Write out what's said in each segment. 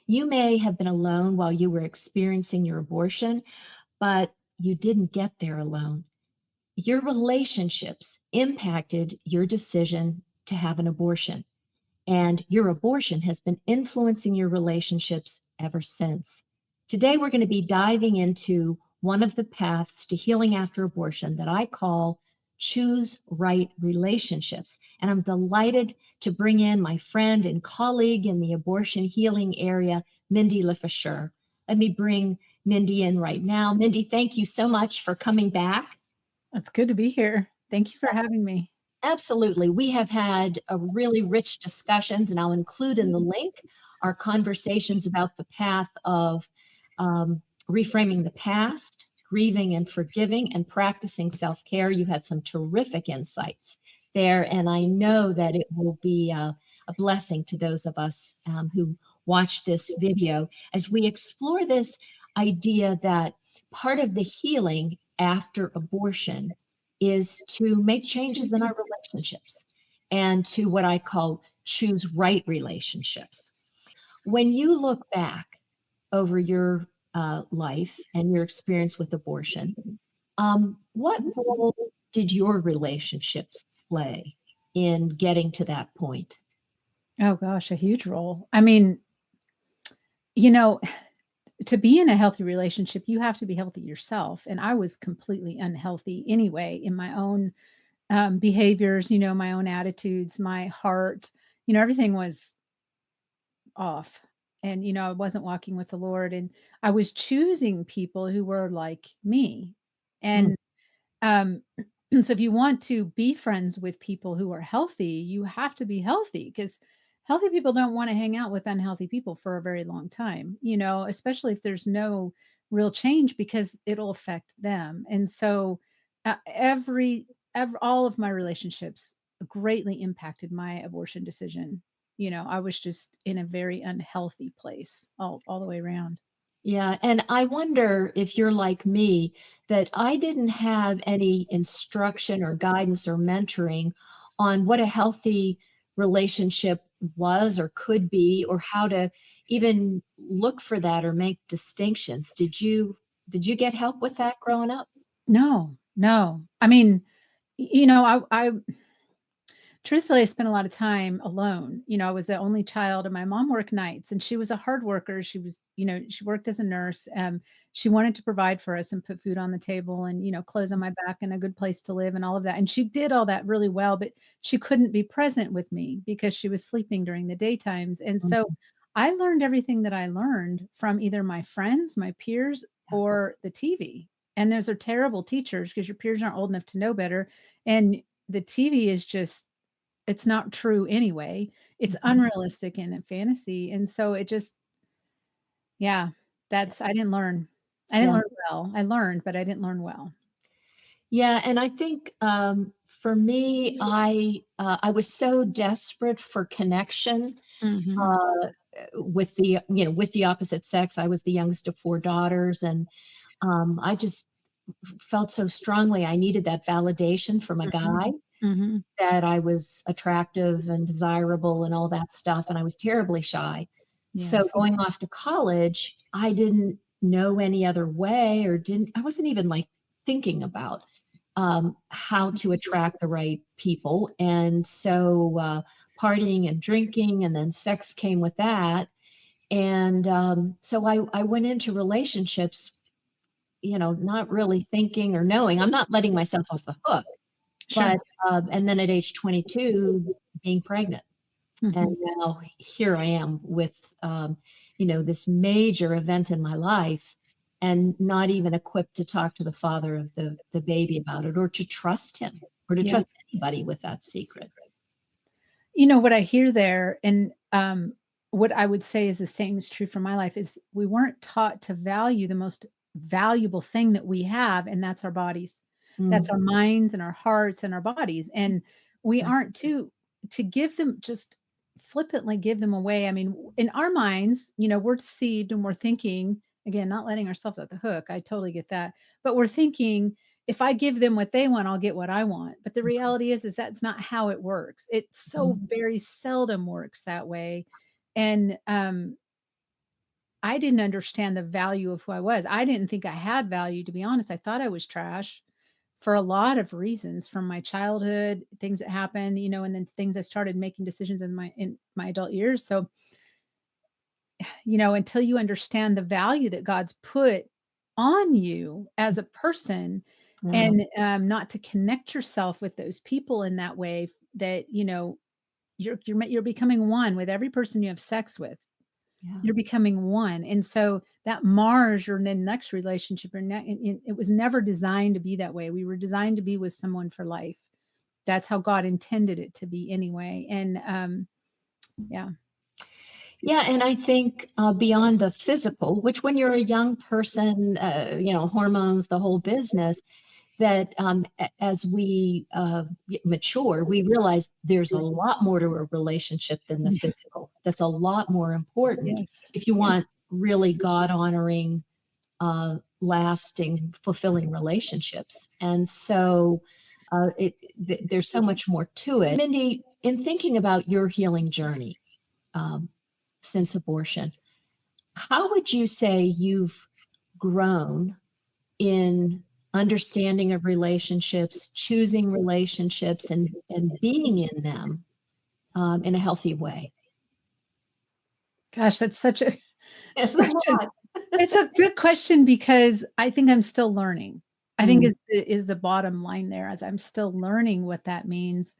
You may have been alone while you were experiencing your abortion, but you didn't get there alone. Your relationships impacted your decision to have an abortion, and your abortion has been influencing your relationships ever since. Today, we're going to be diving into one of the paths to healing after abortion that I call choose right relationships. And I'm delighted to bring in my friend and colleague in the abortion healing area, MINDY LEFAUCHER. Let me bring MINDY in right now. MINDY, thank you so much for coming back. It's good to be here. Thank you for having me. Absolutely. We have had a really rich discussions, and I'll include in the link our conversations about the path of reframing the past, grieving and forgiving, and practicing self-care. You had some terrific insights there, and I know that it will be a blessing to those of us who watch this video as we explore this idea that part of the healing after abortion is to make changes in our relationships and to what I call choose right relationships. When you look back over your life and your experience with abortion, what role did your relationships play in getting to that point? Oh gosh, a huge role. I mean, you know, to be in a healthy relationship, you have to be healthy yourself. And I was completely unhealthy anyway in my own behaviors, my own attitudes, my heart, everything was off. And, I wasn't walking with the Lord and I was choosing people who were like me. Mm, And so if you want to be friends with people who are healthy, you have to be healthy because healthy people don't want to hang out with unhealthy people for a very long time, especially if there's no real change because it'll affect them. And so every all of my relationships greatly impacted my abortion decision. I was just in a very unhealthy place all the way around. yeah, and I wonder if you're like me, that I didn't have any instruction or guidance or mentoring on what a healthy relationship was or could be, or how to even look for that or make distinctions. Did you get help with that growing up? No, no. I mean, I truthfully, I spent a lot of time alone. I was the only child and my mom worked nights and she was a hard worker. She was, she worked as a nurse. She wanted to provide for us and put food on the table and, clothes on my back and a good place to live and all of that. And she did all that really well, but she couldn't be present with me because she was sleeping during the daytimes. And so Mhm. I learned everything that I learned from either my friends, my peers, or the TV. And those are terrible teachers because your peers aren't old enough to know better. And the TV is just it's not true anyway. It's Mhm. unrealistic and a fantasy, and so it just yeah, that's I didn't learn. I didn't Yeah. learn well. I learned, but I didn't learn well. Yeah, and I think for me, I was so desperate for connection Mhm, uh, with with the opposite sex. I was the youngest of four daughters, and I just felt so strongly I needed that validation from a mhm, guy mhm. that I was attractive and desirable and all that stuff, and I was terribly shy. So Yes. going off to college, I didn't know any other way, or didn't I wasn't even like thinking about how to attract the right people. And so partying and drinking, and then sex came with that. And so I went into relationships, not really thinking or knowing. I'm not letting myself off the hook, Sure. but and then at age 22, being pregnant. And Mhm. now here I am with, this major event in my life and not even equipped to talk to the father of the baby about it, or to trust him, or to Yeah. trust anybody with that secret. What I hear there and, what I would say is the same is true for my life is we weren't taught to value the most valuable thing that we have, and that's our bodies. That's Mm, our minds and our hearts and our bodies, and we right. aren't to give them just flippantly give them away. I mean, in our minds, we're deceived and we're thinking, again, not letting ourselves off the hook, I totally get that, but we're thinking if I give them what they want, I'll get what I want. But the reality is that's not how it works. It so Mhm. very seldom works that way. And I didn't understand the value of who I was. I didn't think I had value, to be honest. I thought I was trash for a lot of reasons from my childhood, things that happened, and then things I started making decisions in my adult years. So, until you understand the value that God's put on you as a person Yeah. and not to connect yourself with those people in that way that, you're becoming one with every person you have sex with. Yeah. You're becoming one, and so that mars your next relationship, it was never designed to be that way. We were designed to be with someone for life. That's how God intended it to be anyway, and, yeah. Yeah, and I think beyond the physical, which when you're a young person, hormones, the whole business, that as we mature, we realize there's a lot more to a relationship than the Mhm. physical. That's a lot more important Yes. if you Yeah. want really God honoring, lasting, fulfilling relationships. And so there's so much more to it. Mindy, in thinking about your healing journey um, since abortion, how would you say you've grown in understanding of relationships, choosing relationships, and being in them in a healthy way? Gosh, that's such a It's a such a lot. it's a good question because I think I'm still learning. I think Mm, is the bottom line there, as I'm still learning what that means.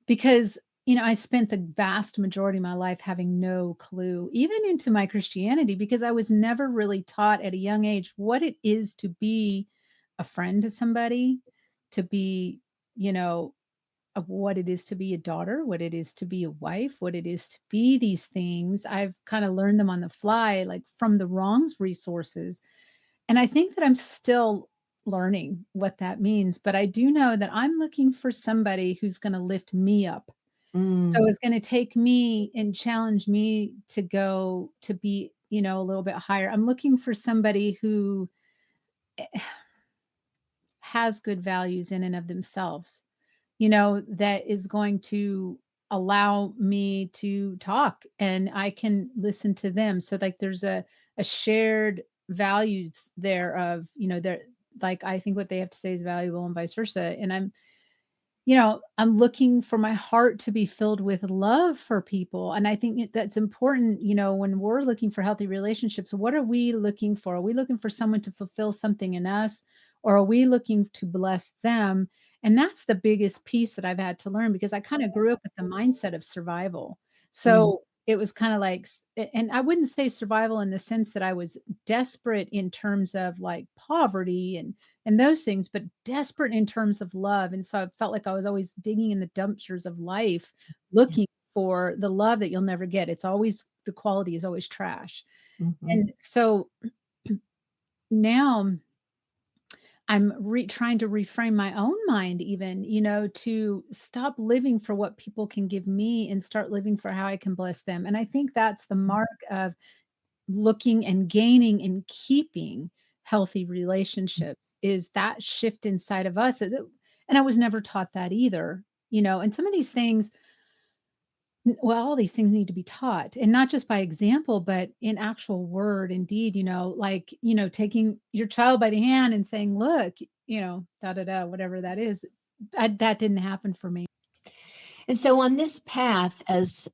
Because, I spent the vast majority of my life having no clue, even into my Christianity, because I was never really taught at a young age what it is to be a friend to somebody, to be, you know, of what it is to be a daughter, what it is to be a wife, what it is to be these things. I've kind of learned them on the fly, like from the wrongs resources. And I think that I'm still learning what that means, but I do know that I'm looking for somebody who's going to lift me up. So mm, it's gonna take me and challenge me to go to be, a little bit higher. I'm looking for somebody who has good values in and of themselves, that is going to allow me to talk and I can listen to them. So like there's a shared values there of, they're like I think what they have to say is valuable and vice versa. And I'm looking for my heart to be filled with love for people. And I think that's important, when we're looking for healthy relationships. What are we looking for? Are we looking for someone to fulfill something in us, or are we looking to bless them? And that's the biggest piece that I've had to learn because I kind of grew up with the mindset of survival. mm, So it was kind of like, and I wouldn't say survival in the sense that I was desperate in terms of like poverty and those things, but desperate in terms of love. And so I felt like I was always digging in the dumpsters of life, yeah, looking for the love that you'll never get. It's always the quality is always trash. mhm, And so now I'm trying to reframe my own mind, even, to stop living for what people can give me and start living for how I can bless them. And I think that's the mark of looking and gaining and keeping healthy relationships is that shift inside of us. And I was never taught that either, and some of these things, well, all these things need to be taught and not just by example, but in actual word and deed, like, taking your child by the hand and saying, look, da da da, whatever that is. That didn't happen for me. And so on this path, as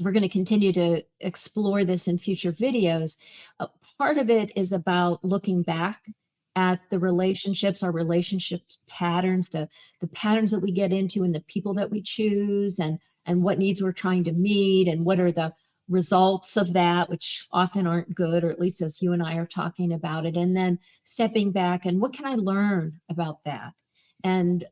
we're going to continue to explore this in future videos, part of it is about looking back at the relationships, our relationships patterns, the patterns that we get into and the people that we choose and what needs we're trying to meet and what are the results of that, which often aren't good, or at least as you and I are talking about it. And then stepping back and what can I learn about that? And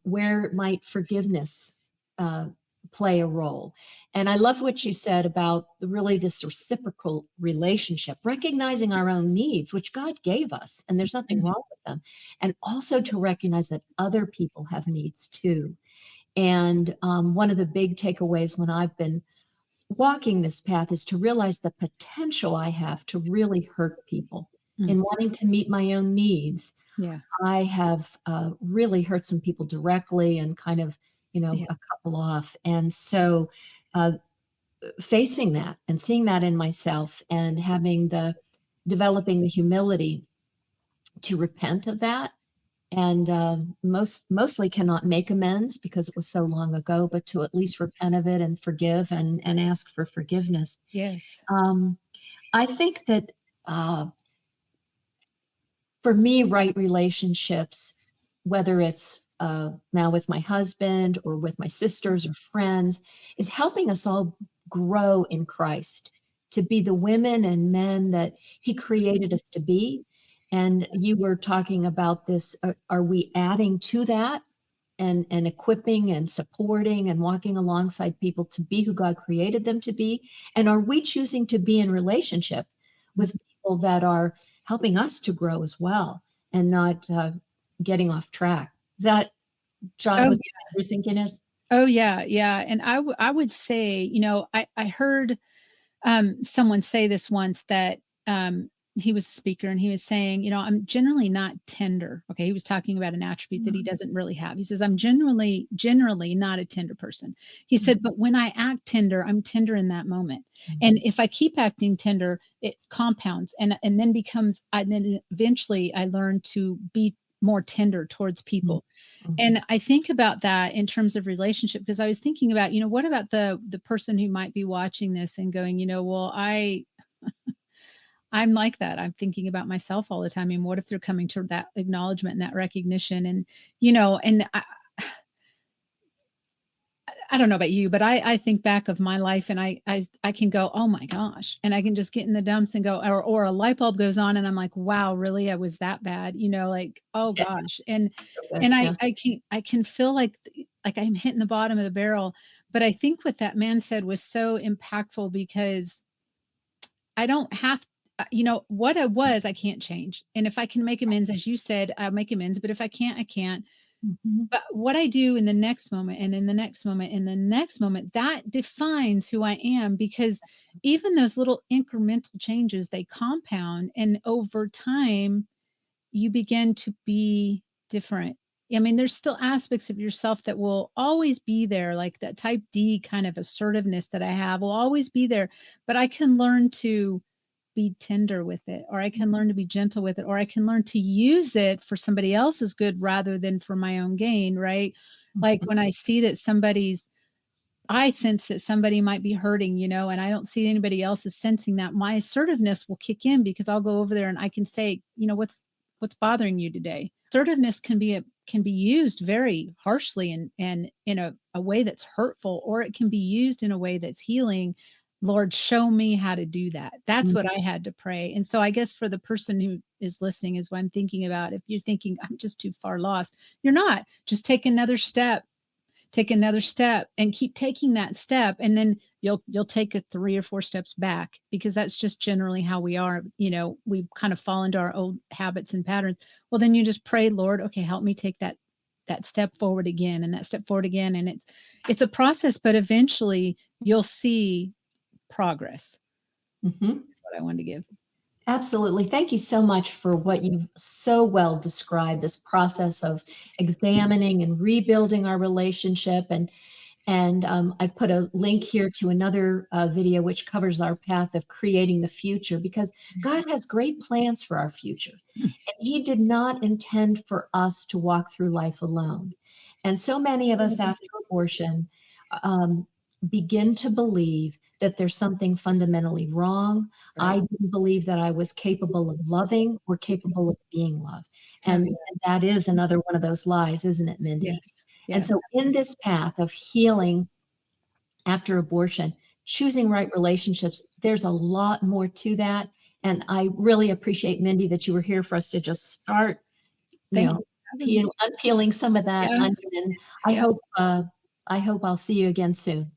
where might forgiveness uh, play a role? And I love what you said about really this reciprocal relationship, recognizing our own needs, which God gave us, and there's nothing Mhm. wrong with them. And also to recognize that other people have needs too. And one of the big takeaways when I've been walking this path is to realize the potential I have to really hurt people. Mm. In wanting to meet my own needs, Yeah. I have really hurt some people directly and kind of, Yeah. a couple off. And so, uh, facing that and seeing that in myself and developing the humility to repent of that. And mostly cannot make amends because it was so long ago, but to at least repent of it and forgive and ask for forgiveness. Yes. Um, I think that uh, for me, right relationships, whether it's now with my husband or with my sisters or friends, is helping us all grow in Christ to be the women and men that He created us to be. And you were talking about this. Are we adding to that and equipping and supporting and walking alongside people to be who God created them to be? And are we choosing to be in relationship with people that are helping us to grow as well and not getting off track? Is that jive Oh, with what you're thinking is? oh, yeah, yeah, and I would say, I heard, someone say this once that, he was a speaker and he was saying, "I'm generally not tender." Okay, he was talking about an attribute that he doesn't really have. He says, "I'm generally not a tender person." He said, "But when I act tender, I'm tender in that moment. And if I keep acting tender, it compounds and then then eventually I learn to be more tender towards people." Mhm. And I think about that in terms of relationship because I was thinking about, what about the person who might be watching this and going, well, I'm like that. I'm thinking about myself all the time. I mean, what if they're coming to that acknowledgement and that recognition? And, and I don't know about you, but I think back of my life and I can go, "Oh my gosh," and I can just get in the dumps and go, or a light bulb goes on and I'm like, "Wow, really? I was that bad?" Like, "Oh Yeah, gosh." so good. And Yeah. I can feel like I'm hitting the bottom of the barrel. But I think what that man said was so impactful because I don't have what I was, I can't change. And if I can make amends, as you said, I'll make amends. But if I can't, I can't. Mhm. But what I do in the next moment and in the next moment and the next moment, that defines who I am because even those little incremental changes, they compound and over time you begin to be different. I mean, there's still aspects of yourself that will always be there, like that type D kind of assertiveness that I have will always be there, but I can learn to be tender with it, or I can learn to be gentle with it, or I can learn to use it for somebody else's good rather than for my own gain, right? Like Mhm. when I sense that somebody might be hurting, and I don't see anybody else is sensing that, my assertiveness will kick in because I'll go over there and I can say, what's bothering you today? Assertiveness can be used very harshly and in a way that's hurtful, or it can be used in a way that's healing. Lord, show me how to do that. That's Mhm. what I had to pray. And so I guess for the person who is listening is what I'm thinking about. If you're thinking, I'm just too far lost, you're not. Just take another step and keep taking that step and then you'll take a 3 or 4 steps back because that's just generally how we are. We kind of fall into our old habits and patterns. Well, then you just pray, Lord, okay, help me take that step forward again and that step forward again, and it's a process, but eventually you'll see progress. Mhm. That's what I wanted to give. Absolutely. Thank you so much for what you've so well described, this process of examining and rebuilding our relationship. And I've put a link here to another video which covers our path of creating the future because God has great plans for our future. And He did not intend for us to walk through life alone. And so many of us Yes. after abortion um, begin to believe that there's something fundamentally wrong. I Right. didn't believe that I was capable of loving or capable of being loved. Oh, And, yeah. and that is another one of those lies, isn't it, Mindy? Yes. And Yes. so, in this path of healing after abortion, choosing right relationships, there's a lot more to that. And I really appreciate, Mindy, that you were here for us to just start, you Thank know, you for having me. unpeeling some of that Yeah. onion. And I Yeah. hope, uh, I hope I'll see you again soon.